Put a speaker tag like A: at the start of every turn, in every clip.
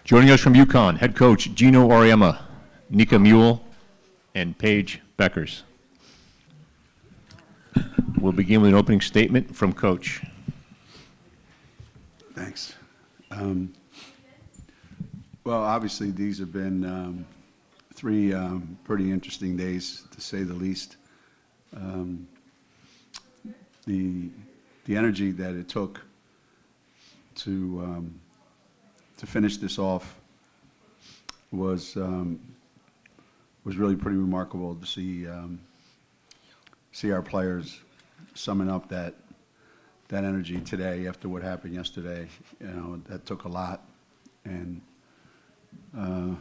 A: Joining us from UConn, head coach Geno Auriemma, Nika Mühl, and Paige Bueckers. We'll begin with an opening statement from Coach.
B: Thanks. Well, obviously, these have been three pretty interesting days, to say the least. The energy that it took to finish this off was really pretty remarkable to see our players summing up that energy today after what happened yesterday. You know, that took a lot, and you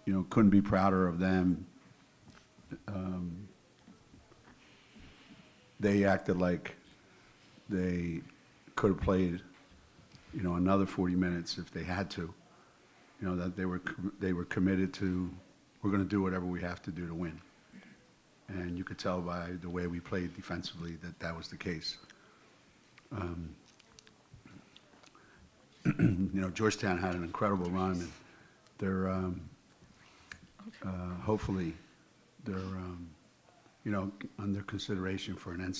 B: know, couldn't be prouder of them. They acted like they could have played, you know, another 40 minutes if they had to. You know, that they were committed to, we're going to do whatever we have to do to win. And you could tell by the way we played defensively that that was the case. You know, Georgetown had an incredible run, and they're hopefully they're you know, under consideration for an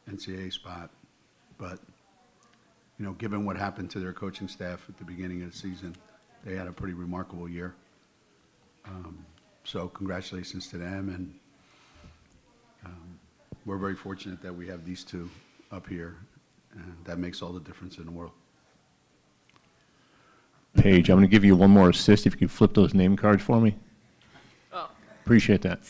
B: NCAA spot. But you know, given what happened to their coaching staff at the beginning of the season, they had a pretty remarkable year. So congratulations to them, and we're very fortunate that we have these two up here, and that makes all the difference in the world.
A: Paige, I'm going to give you one more assist if you could flip those name cards for me.
C: Oh.
A: Appreciate that.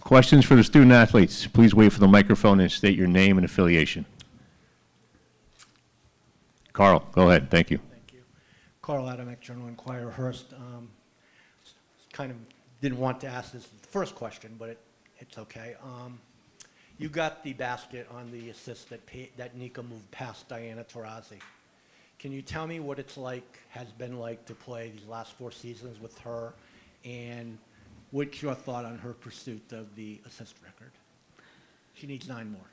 A: Questions for the student athletes? Please wait for the microphone and state your name and affiliation. Carl, go ahead. Thank you.
D: Thank you. Carl Adamek, Journal Inquirer, Hearst. Kind of didn't want to ask this the first question, but it's okay. You got the basket on the assist that Nika moved past Diana Taurasi. Can you tell me what it's like, has been like, to play these last 4 seasons with her, and what's your thought on her pursuit of the assist record? She needs 9 more.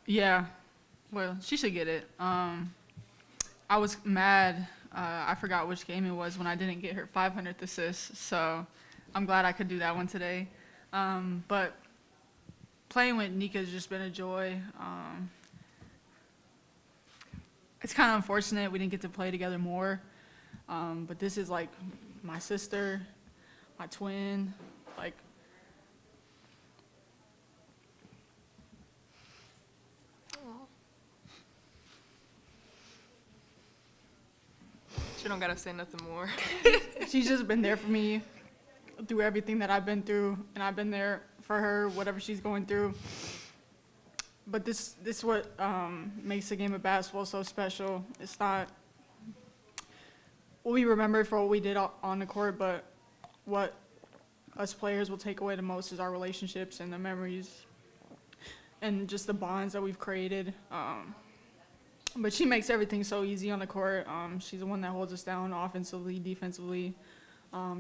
C: Yeah, well, she should get it. I was mad. I forgot which game it was when I didn't get her 500th assist, so I'm glad I could do that one today. But playing with Nika has just been a joy. It's kind of unfortunate we didn't get to play together more, but this is like my sister, my twin, like.
E: She don't gotta say nothing more.
C: She's just been there for me through everything that I've been through, and I've been there for her, whatever she's going through. But this is what makes the game of basketball so special. It's not what we remember for what we did on the court, but what us players will take away the most is our relationships and the memories and just the bonds that we've created. But she makes everything so easy on the court. She's the one that holds us down offensively, defensively,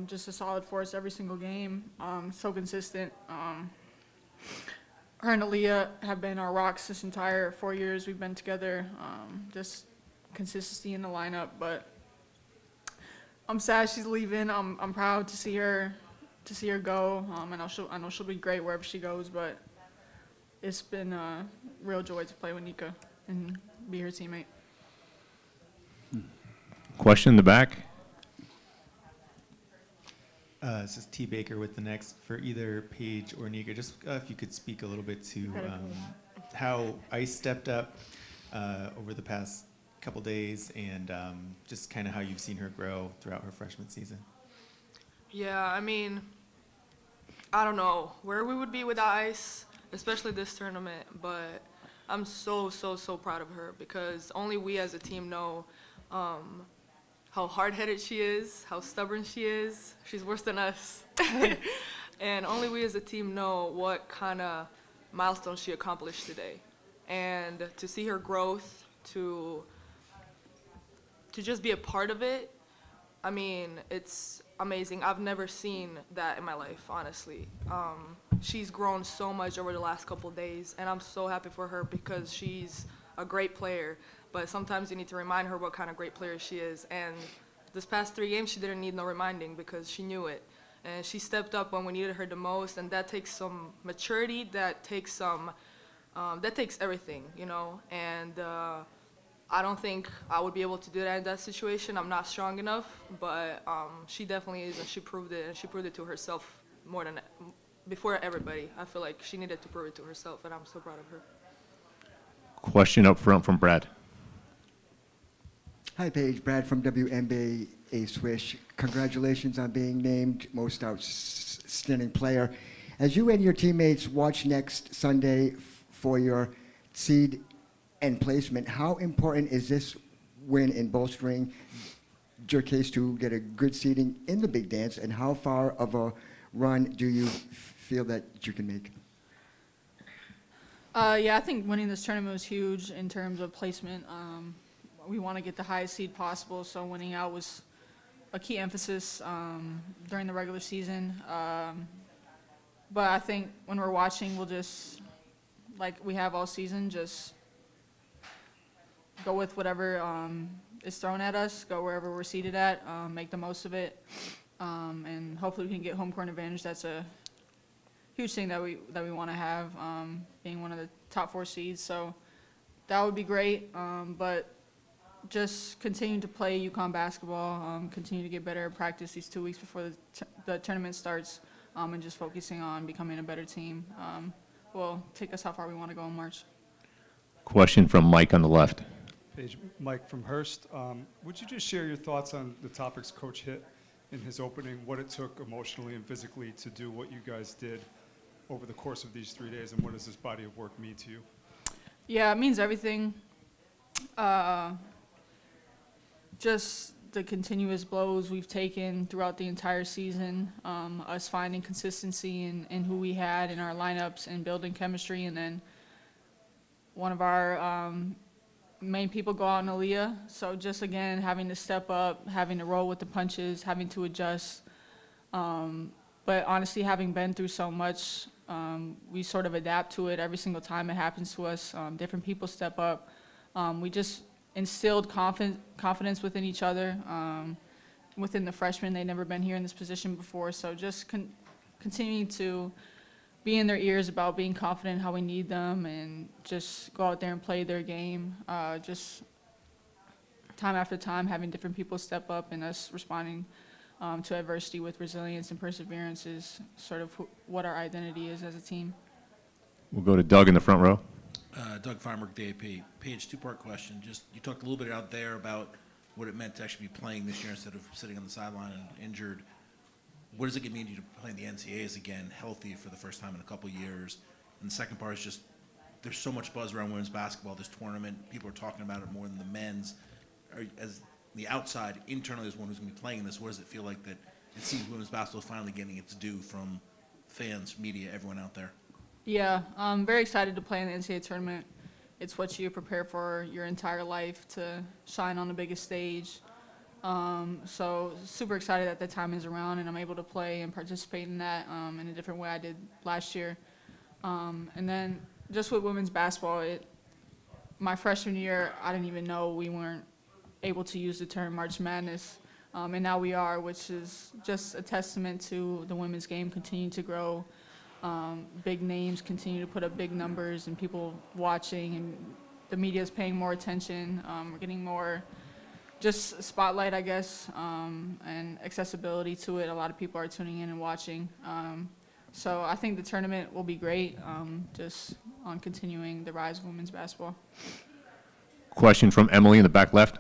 C: just a solid force every single game, so consistent. Her and Aaliyah have been our rocks this entire 4 years we've been together. Just consistency in the lineup, but I'm sad she's leaving. I'm proud to see her go. I know she'll be great wherever she goes, but it's been a real joy to play with Nika and be her teammate.
A: Question in the back.
F: This is T. Baker with the next for either Paige or Nika. Just if you could speak a little bit to how Ice stepped up over the past couple days, and just kind of how you've seen her grow throughout her freshman season.
E: Yeah, I mean, I don't know where we would be without Ice, especially this tournament, but I'm so proud of her, because only we as a team know how hard-headed she is, how stubborn she is. She's worse than us. And only we as a team know what kind of milestones she accomplished today. And to see her growth, to just be a part of it, I mean, it's amazing. I've never seen that in my life, honestly. She's grown so much over the last couple of days, and I'm so happy for her because she's a great player. but sometimes you need to remind her what kind of great player she is. And this past 3 games, she didn't need no reminding because she knew it. And she stepped up when we needed her the most, and that takes some maturity, that takes everything, you know. And I don't think I would be able to do that in that situation. I'm not strong enough, but she definitely is, and she proved it, and she proved it to herself more than before everybody. I feel like she needed to prove it to herself, and I'm so proud of her.
A: Question up front from Brad.
G: Hi, Paige. Brad from WNBA Swish. Congratulations on being named Most Outstanding Player. As you and your teammates watch next Sunday for your seed and placement, how important is this win in bolstering your case to get a good seeding in the big dance, and how far of a run do you feel that you can make?
C: Yeah, I think winning this tournament was huge in terms of placement. We want to get the highest seed possible, so winning out was a key emphasis during the regular season. But I think when we're watching, we'll just, like we have all season, just go with whatever is thrown at us, go wherever we're seated at, make the most of it, and hopefully we can get home court advantage. That's a huge thing that we want to have, being one of the top 4 seeds. So that would be great, but just continue to play UConn basketball, continue to get better at practice these 2 weeks before the tournament starts, and just focusing on becoming a better team will take us how far we want to go in March.
A: Question from Mike on the left.
H: Paige, Mike from Hearst. Would you just share your thoughts on the topics Coach hit in his opening, what it took emotionally and physically to do what you guys did over the course of these 3 days, and what does this body of work mean to you?
C: Yeah, it means everything. Just the continuous blows we've taken throughout the entire season, us finding consistency in who we had in our lineups and building chemistry, and then one of our main people go out in Aaliyah. So just, again, having to step up, having to roll with the punches, having to adjust. But honestly, having been through so much, we sort of adapt to it every single time it happens to us. Different people step up. We just instilled confidence within each other, within the freshmen. They'd never been here in this position before, so just continuing to be in their ears about being confident how we need them, and just go out there and play their game. Just time after time, having different people step up and us responding to adversity with resilience and perseverance is sort of what our identity is as a team.
A: We'll go to Doug in the front row.
I: Doug Farmer, DAP. Paige, 2-part question. Just, you talked a little bit out there about what it meant to actually be playing this year instead of sitting on the sideline and injured. What does it mean to you to play in the NCAAs again, healthy for the first time in a couple years? And the second part is just, there's so much buzz around women's basketball, this tournament. People are talking about it more than the men's. As the outside, internally, as one who's going to be playing this, what does it feel like that it seems women's basketball is finally getting its due from fans, media, everyone out there?
C: Yeah, I'm very excited to play in the NCAA tournament. It's what you prepare for your entire life, to shine on the biggest stage. So super excited that the time is around and I'm able to play and participate in that in a different way I did last year. And then just with women's basketball, my freshman year, I didn't even know we weren't able to use the term March Madness. And now we are, which is just a testament to the women's game continuing to grow. Big names continue to put up big numbers, and people watching, and the media is paying more attention. We're getting more just spotlight, I guess, and accessibility to it. A lot of people are tuning in and watching. So I think the tournament will be great, just on continuing the rise of women's basketball.
A: Question from Emily in the back left.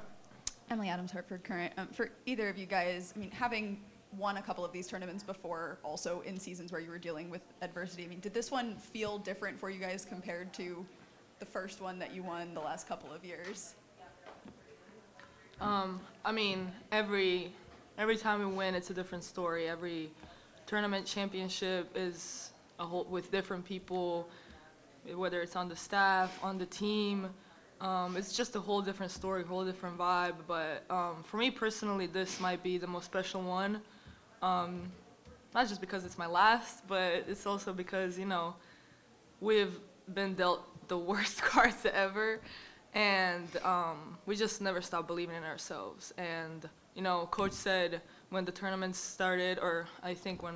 J: Emily Adams, Hartford Current. For either of you guys, I mean, having won a couple of these tournaments before, also in seasons where you were dealing with adversity, I mean, did this one feel different for you guys compared to the first one that you won the last couple of years?
E: I mean, every time we win, it's a different story. Every tournament championship is with different people, whether it's on the staff, on the team. It's just a whole different story, a whole different vibe. But for me personally, this might be the most special one. Not just because it's my last, but it's also because, you know, we've been dealt the worst cards ever. And we just never stopped believing in ourselves. And, you know, Coach said when the tournament started, or I think when,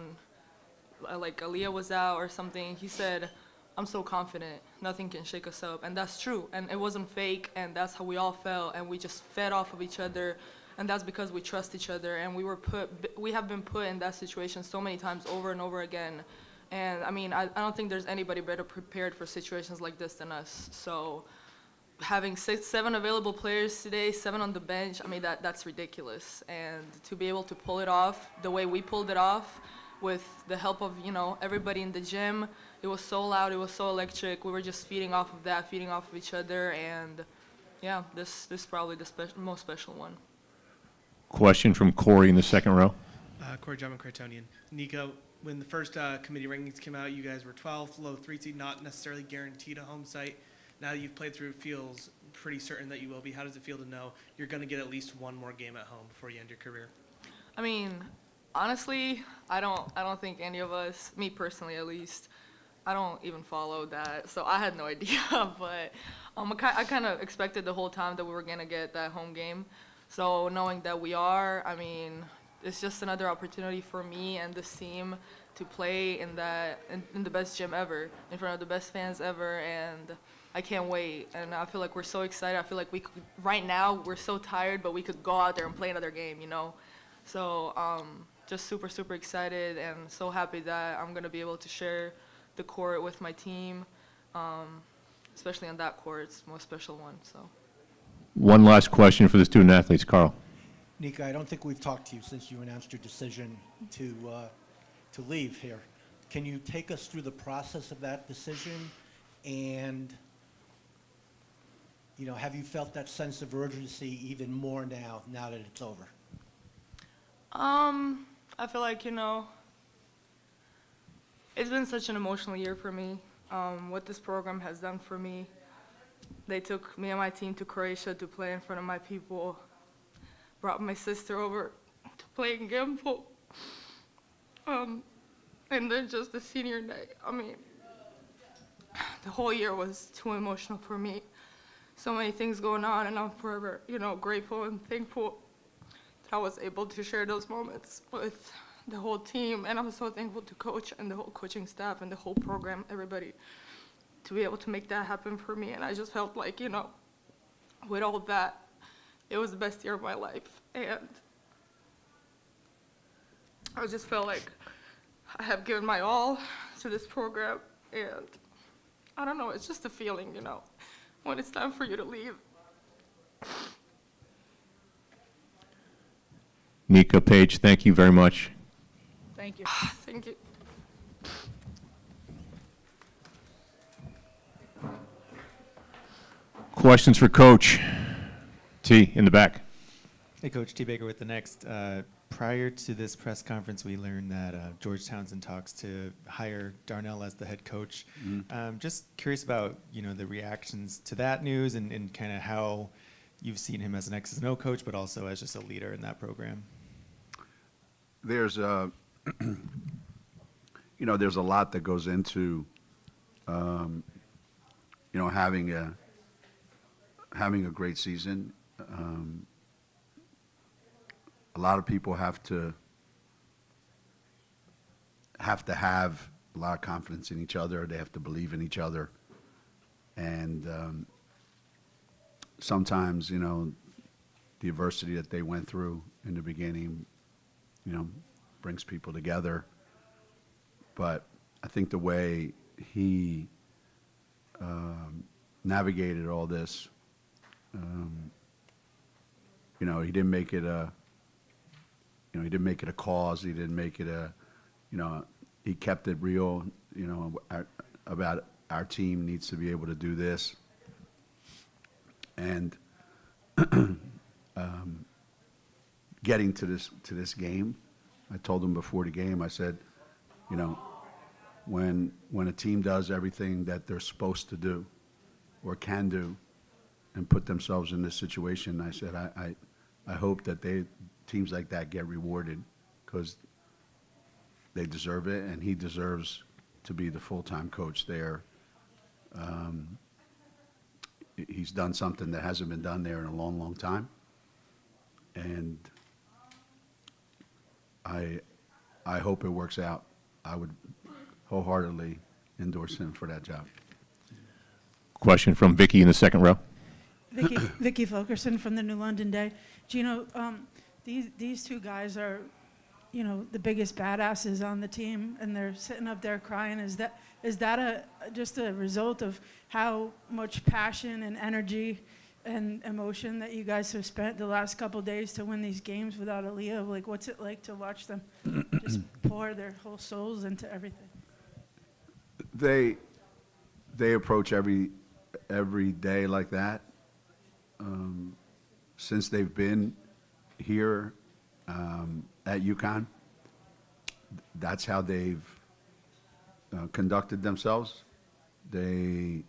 E: like, Aaliyah was out or something, he said, I'm so confident, nothing can shake us up. And that's true. And it wasn't fake, and that's how we all felt. And we just fed off of each other. And that's because we trust each other. And we have been put in that situation so many times over and over again. And, I mean, I don't think there's anybody better prepared for situations like this than us. So having 7 available players today, 7 on the bench, I mean, that's ridiculous. And to be able to pull it off the way we pulled it off with the help of, you know, everybody in the gym, it was so loud, it was so electric. We were just feeding off of that, feeding off of each other. And, yeah, this is probably the most special one.
A: Question from Corey in the second row.
K: Corey Drummond, Crichtonian. Nika, when the first committee rankings came out, you guys were 12th, low 3 seed, not necessarily guaranteed a home site. Now that you've played through, it feels pretty certain that you will be. How does it feel to know you're going to get at least one more game at home before you end your career?
E: I mean, honestly, I don't think any of us, me personally at least, I don't even follow that, so I had no idea. But I kind of expected the whole time that we were going to get that home game. So knowing that we are, I mean, it's just another opportunity for me and this team to play in the best gym ever, in front of the best fans ever, and I can't wait. And I feel like we're so excited. I feel like right now, we're so tired, but we could go out there and play another game, you know? So just super, super excited and so happy that I'm going to be able to share the court with my team, especially on that court. It's the most special one, so.
A: One last question for the student athletes. Carl.
D: Nika, I don't think we've talked to you since you announced your decision to leave here. Can you take us through the process of that decision? And, you know, have you felt that sense of urgency even more now that it's over?
E: I feel like, you know, it's been such an emotional year for me. What this program has done for me. They took me and my team to Croatia to play in front of my people. Brought my sister over to play in Gimple. And then just the senior night, I mean, the whole year was too emotional for me. So many things going on, and I'm forever, you know, grateful and thankful that I was able to share those moments with the whole team. And I'm so thankful to Coach and the whole coaching staff and the whole program, everybody, to be able to make that happen for me. And I just felt like, you know, with all of that, it was the best year of my life. And I just felt like I have given my all to this program. And I don't know, it's just a feeling, you know, when it's time for you to leave.
A: Nika, Paige, thank you very much.
C: Thank you.
E: Thank you.
A: Questions for Coach. T in the back.
F: Hey, Coach. T. Baker with the Next. Prior to this press conference, we learned that Georgetown's in talks to hire Darnell as the head coach.
B: Mm-hmm.
F: Just curious about, you know, the reactions to that news and kind of how you've seen him as an X's and O coach, but also as just a leader in that program.
B: There's a, you know, there's a lot that goes into, you know, having a great season. A lot of people have to have a lot of confidence in each other. They have to believe in each other. And sometimes, you know, the adversity that they went through in the beginning, you know, brings people together. But I think the way he navigated all this, you know, he didn't make it a, you know, he didn't make it a cause. He didn't make it a, you know, he kept it real, you know, about our team needs to be able to do this. And getting to this game, I told him before the game, I said, you know, when a team does everything that they're supposed to do or can do and put themselves in this situation, I said, I hope that teams like that get rewarded because they deserve it, and he deserves to be the full-time coach there. he's done something that hasn't been done there in a long, long time. And I hope it works out. I would wholeheartedly endorse him for that job.
A: Question from Vicky in the second row.
L: Vicky Fulkerson from the New London Day. Geno, these two guys are, the biggest badasses on the team, and they're sitting up there crying. Is that just a result of how much passion and energy and emotion that you guys have spent the last couple days to win these games without Aaliyah? Like, what's it like to watch them just pour their whole souls into everything?
B: They approach every day like that. Since they've been here at UConn, that's how they've conducted themselves. They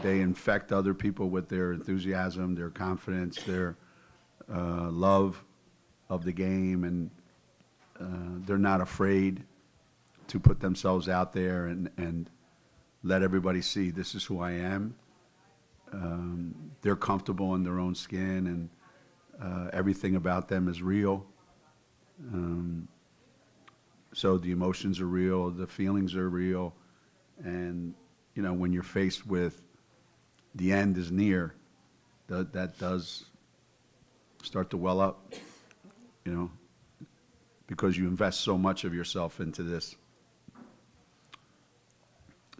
B: infect other people with their enthusiasm, their confidence, their love of the game, and they're not afraid to put themselves out there and let everybody see this is who I am. They're comfortable in their own skin, and everything about them is real. So the emotions are real, the feelings are real, and when you're faced with the end is near, that does start to well up, because you invest so much of yourself into this.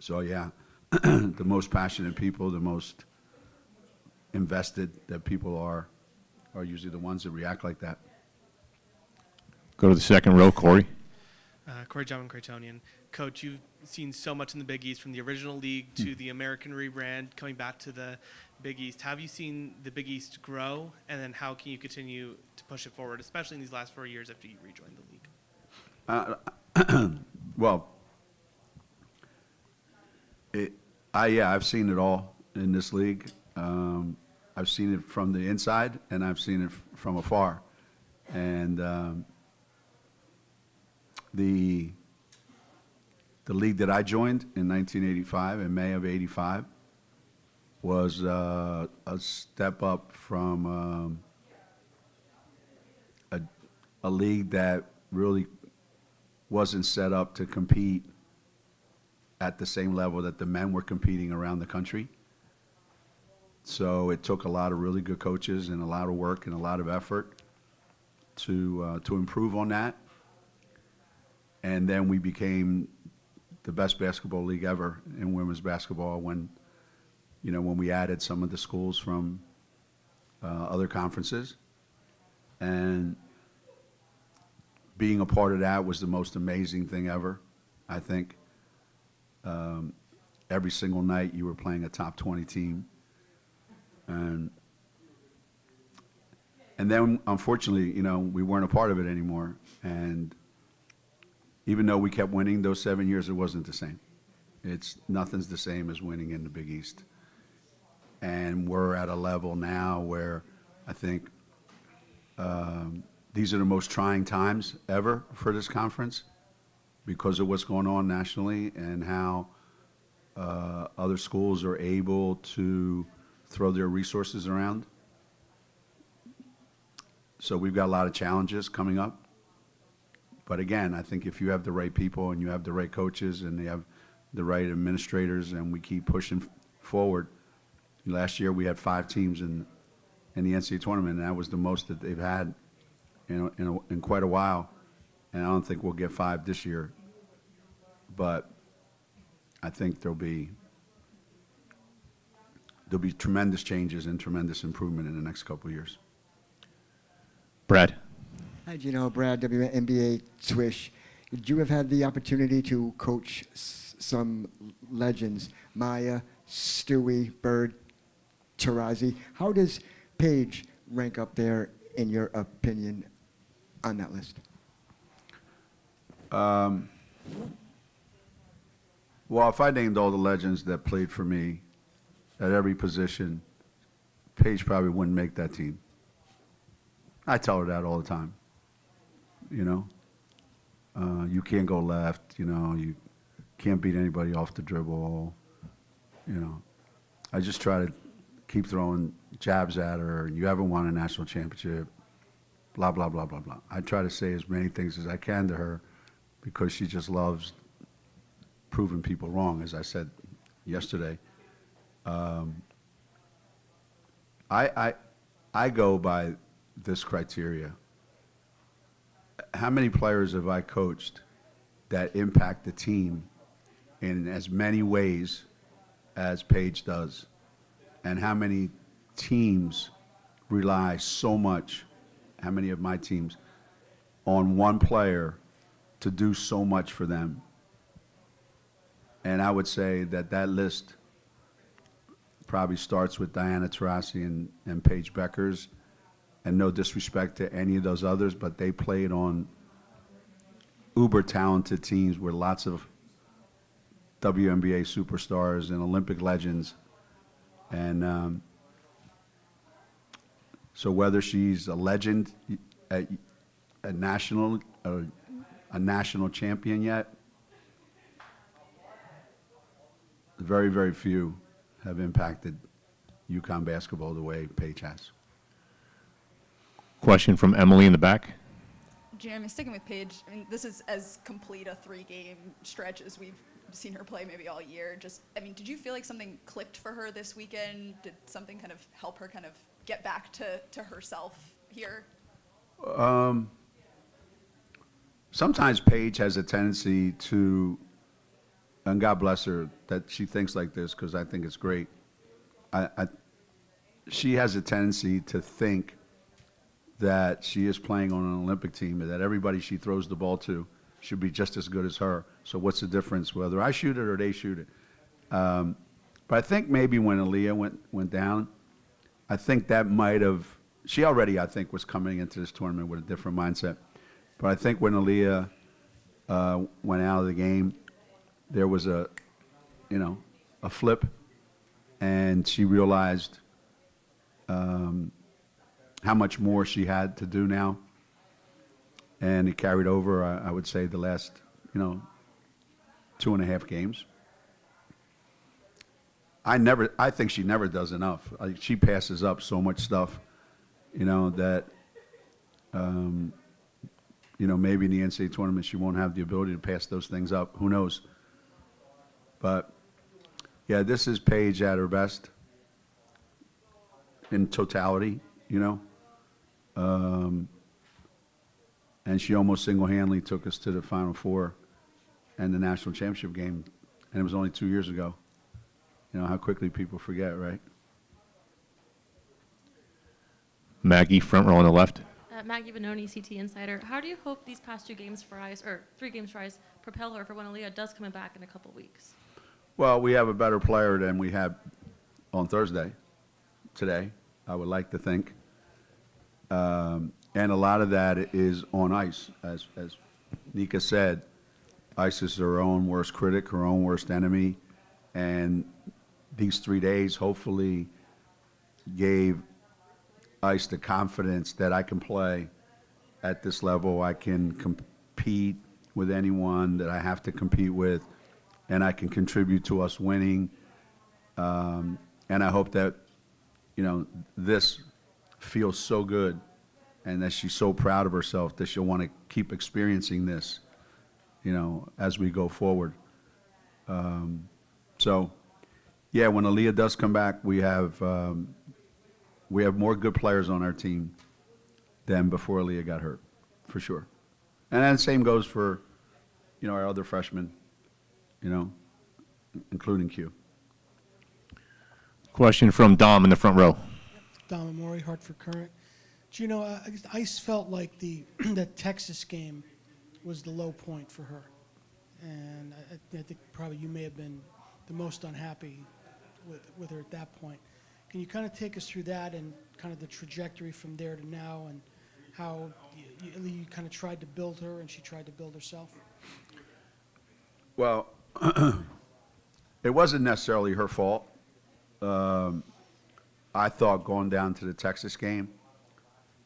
B: So yeah, the most passionate people, the most invested that people are usually the ones that react like that.
A: Go to the second row, Corey.
K: Corey John Cretonian. Coach, you've seen so much in the Big East, from the original league to the American rebrand, coming back to the Big East. Have you seen the Big East grow, and then how can you continue to push it forward, especially in these last 4 years after you rejoined the league?
B: Well, I've seen it all in this league. I've seen it from the inside, and I've seen it from afar. And the league that I joined in 1985, in May of '85, was a step up from a league that really wasn't set up to compete at the same level that the men were competing around the country. So it took a lot of really good coaches and a lot of work and a lot of effort to improve on that. And then we became the best basketball league ever in women's basketball when we added some of the schools from other conferences. And being a part of that was the most amazing thing ever, I think. Every single night you were playing a top 20 team. And then, unfortunately, we weren't a part of it anymore. And even though we kept winning those 7 years, it wasn't the same. Nothing's the same as winning in the Big East. And we're at a level now where I think these are the most trying times ever for this conference because of what's going on nationally and how other schools are able to throw their resources around. So we've got a lot of challenges coming up. But again, I think if you have the right people and you have the right coaches and they have the right administrators and we keep pushing forward. Last year we had 5 teams in the NCAA tournament, and that was the most that they've had in quite a while. And I don't think we'll get 5 this year. But I think there'll be tremendous changes and tremendous improvement in the next couple of years.
A: Brad.
G: Hi, Geno. Brad, WNBA Swish. You have had the opportunity to coach some legends, Maya, Stewie, Bird, Taurasi. How does Paige rank up there, in your opinion, on that list?
B: Well, if I named all the legends that played for me at every position, Paige probably wouldn't make that team. I tell her that all the time. You can't go left, you can't beat anybody off the dribble, I just try to keep throwing jabs at her, and you haven't won a national championship, blah, blah, blah, blah, blah. I try to say as many things as I can to her because she just loves proving people wrong, as I said yesterday. I go by this criteria. How many players have I coached that impact the team in as many ways as Paige does? And how many teams rely so much, how many of my teams, on one player to do so much for them? And I would say that that list probably starts with Diana Taurasi and Paige Bueckers. And no disrespect to any of those others, but they played on uber talented teams with lots of WNBA superstars and Olympic legends. And so whether she's a legend, a national champion yet, very, very few have impacted UConn basketball the way Paige has.
A: Question from Emily in the back.
J: Jeremy, sticking with Paige, I mean, this is as complete a 3-game stretch as we've seen her play maybe all year. Just, I mean, did you feel like something clicked for her this weekend? Did something kind of help her kind of get back to herself here?
B: Sometimes Paige has a tendency to, and God bless her that she thinks like this because I think it's great. She has a tendency to think that she is playing on an Olympic team and that everybody she throws the ball to should be just as good as her. So what's the difference whether I shoot it or they shoot it? But I think maybe when Aaliyah went down, I think that might have, she already, I think, was coming into this tournament with a different mindset. But I think when Aaliyah went out of the game, there was a flip, and she realized how much more she had to do now. And it carried over, I would say, the last, 2.5 games. I think she never does enough. She passes up so much stuff, that, maybe in the NCAA tournament she won't have the ability to pass those things up. Who knows? But, yeah, this is Paige at her best in totality, and she almost single-handedly took us to the Final Four and the national championship game, and it was only 2 years ago. How quickly people forget, right?
A: Maggie, front row on the left.
M: Maggie Bononi, CT Insider. How do you hope these past 2 games for Ice, or 3 games for Ice, propel her for when Aaliyah does come back in a couple weeks?
B: Well, we have a better player than we had on Thursday, today, I would like to think. And a lot of that is on Ice. As Nika said, Ice is her own worst critic, her own worst enemy. And these 3 days hopefully gave Ice the confidence that I can play at this level. I can compete with anyone that I have to compete with, and I can contribute to us winning. And I hope that, this feels so good and that she's so proud of herself that she'll want to keep experiencing this, as we go forward. So, yeah, when Aaliyah does come back, we have more good players on our team than before Aaliyah got hurt, for sure. And then the same goes for, our other freshmen, including Q.
A: Question from Dom in the front row.
N: Dom Amori, Hartford Current. Geno, Ice felt like that Texas game was the low point for her. And I think probably you may have been the most unhappy with her at that point. Can you kind of take us through that and kind of the trajectory from there to now and how you kind of tried to build her and she tried to build herself?
B: Well, it wasn't necessarily her fault. I thought going down to the Texas game,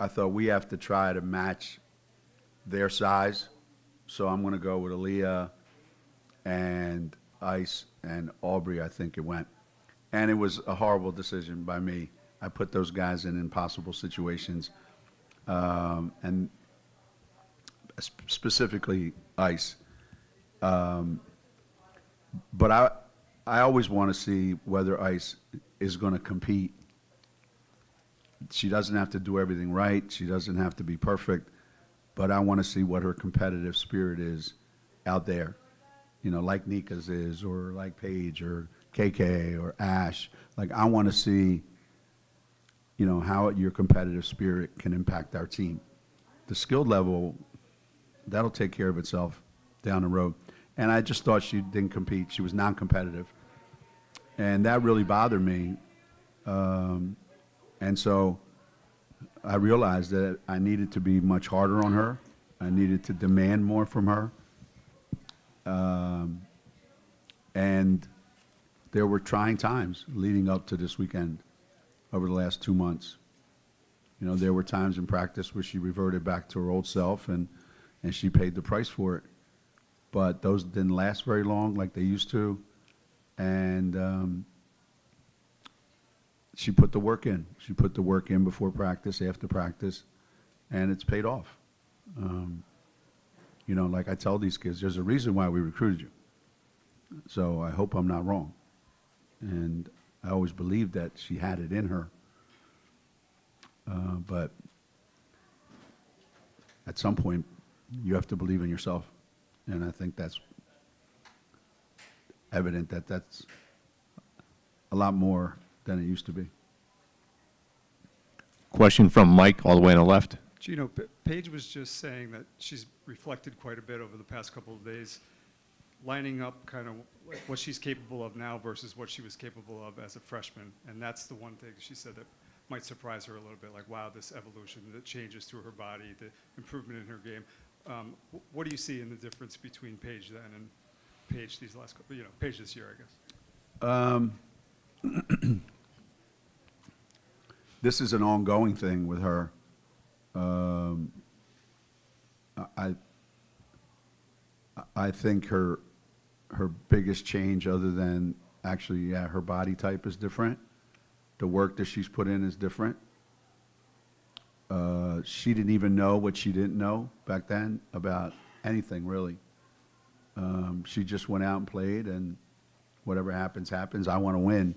B: I thought we have to try to match their size. So I'm going to go with Aaliyah and Ice and Aubrey, I think it went. And it was a horrible decision by me. I put those guys in impossible situations, and specifically Ice. But I always want to see whether Ice is going to compete. She doesn't have to do everything right. She doesn't have to be perfect. But I want to see what her competitive spirit is out there, you know, like Nika's is, or like Paige, or KK, or Ash. Like, I want to see, you know, how your competitive spirit can impact our team. The skill level, that'll take care of itself down the road. And I just thought she didn't compete. She was non-competitive. And that really bothered me. And so I realized that I needed to be much harder on her. I needed to demand more from her. And there were trying times leading up to this weekend over the last 2 months. You know, there were times in practice where she reverted back to her old self, and she paid the price for it. But those didn't last very long like they used to. And she put the work in. She put the work in before practice, after practice, and it's paid off. You know, like I tell these kids, there's a reason why we recruited you. So I hope I'm not wrong. And I always believed that she had it in her. But at some point, you have to believe in yourself. And I think that's evident that that's a lot more than it used to be.
A: Question from Mike, all the way on the left.
H: Geno, Paige was just saying that she's reflected quite a bit over the past couple of days, lining up kind of what she's capable of now versus what she was capable of as a freshman. And that's the one thing she said that might surprise her a little bit, like, wow, this evolution, the changes to her body, the improvement in her game. What do you see in the difference between Paige then and Paige these last couple, you know, Paige this year, I guess?
B: This is an ongoing thing with her. I think her biggest change, other than actually, yeah, her body type is different. The work that she's put in is different. She didn't even know what she didn't know back then about anything, really. She just went out and played, and whatever happens, happens. I want to win.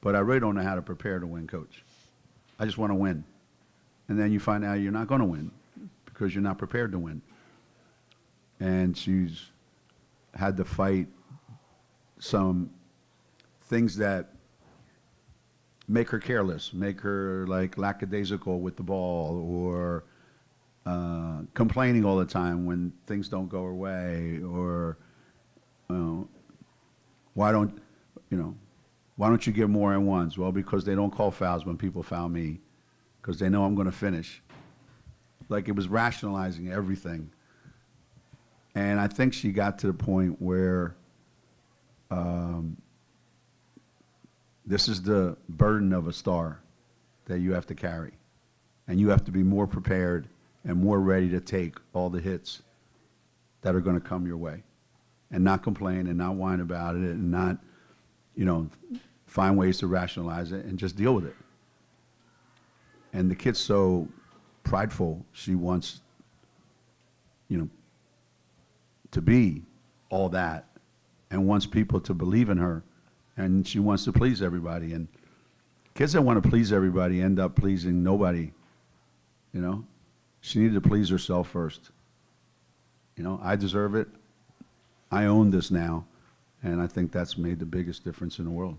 B: But I really don't know how to prepare to win, Coach. I just want to win. And then you find out you're not going to win because you're not prepared to win. And she's had to fight some things that make her careless, make her like lackadaisical with the ball, or complaining all the time when things don't go her way, or why don't you get more and ones? Well, because they don't call fouls when people foul me, because they know I'm going to finish. Like, it was rationalizing everything. And I think she got to the point where this is the burden of a star that you have to carry. And you have to be more prepared and more ready to take all the hits that are going to come your way. And not complain and not whine about it and not, find ways to rationalize it and just deal with it. And the kid's so prideful, she wants, to be all that and wants people to believe in her, and she wants to please everybody. And kids that want to please everybody end up pleasing nobody, She needed to please herself first. I deserve it. I own this now, and I think that's made the biggest difference in the world.